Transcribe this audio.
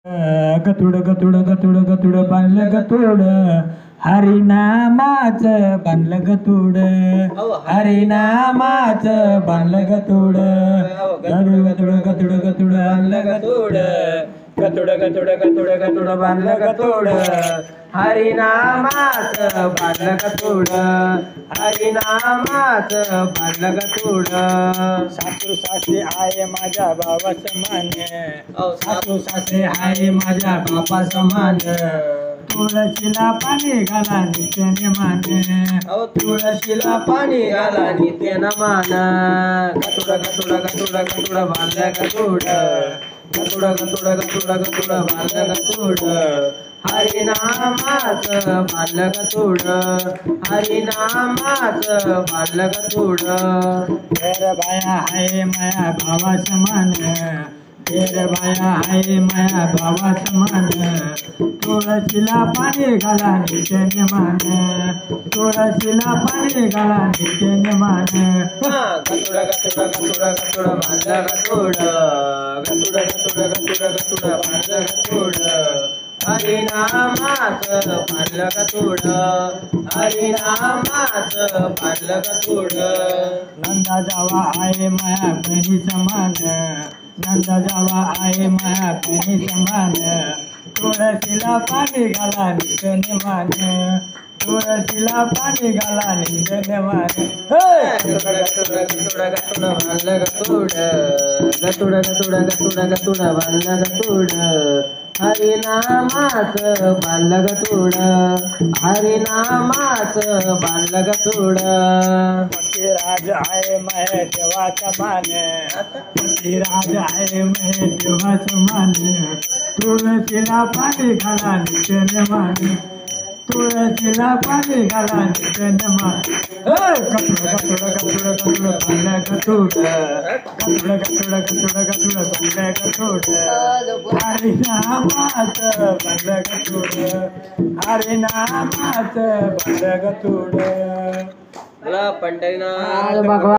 गतुड गतुड गतुड गतुड बांधलं गतुड हरिनामाचं बांधलं गतुड हरिनामाचं बांधलं गतुड गतुड गतुड गतुड गतुड बांधलं गतुड गतुड गतुड गतुड गतुड बांधलं गतुड हरिनामाचं बांधलं गतुड हरिनामाचं बांधलं गतुड सासू सासरे आहे माझ्या बाबा समान सासू सासरे आहे माझ्या बाबा समान तुळशीला पाणी घाला नित्याने मान तुळशीला पाणी घाला नित्याने मान गतुड गतुड गतुड गतुड बांधलं गतुड गतुड गतुड गतुड गतुड बांधलं गतुड हरिनामाचं बांधलं गतुड हरिनामाचं बांधलं गतुड फेर बाया आहे माया भावा समान फेर बाया आहे माया भावा समान तुळशीला पाणी घाला नित्याने मान तुळशीला पाणी घाला नित्याने मान गतुड गतुड गतुड गतुड बांधलं गतुड गतुड गतुड गतुड गतुड बांधलं गतुड हरिनामाचं बांधलं गतुड हरिनामाचं बांधलं गतुड नंदा जावा आहे माया बहिणी समान नंदा जावा आहे माया बहिणी समान तुळशीला पाणी घाला नित्याने मान तुळशीला पाणी घाला नित्याने मान गतुड गतुड गतुड गतुड बांधलं गतुड गतुड गतुड गतुड गतुड बांधलं गतुड हरिनामाचं बांधलं गतुड हरिनामाचं बांधलं गतुड राज आहे महे देवाचा मान राज आहे महे देवाचा मान तुळशीला पाणी घाला नित्याने मान तुळशीला पाणी घाला नित्याने मान गतुड गतुड गतुड गतुड बांधलं गतुड गतुड गतुड गतुड गतुड बांधलं गतुड हरिनामाचं बांधलं गतुड हरिनामाचं बांधलं गतुड पंढरीनाथ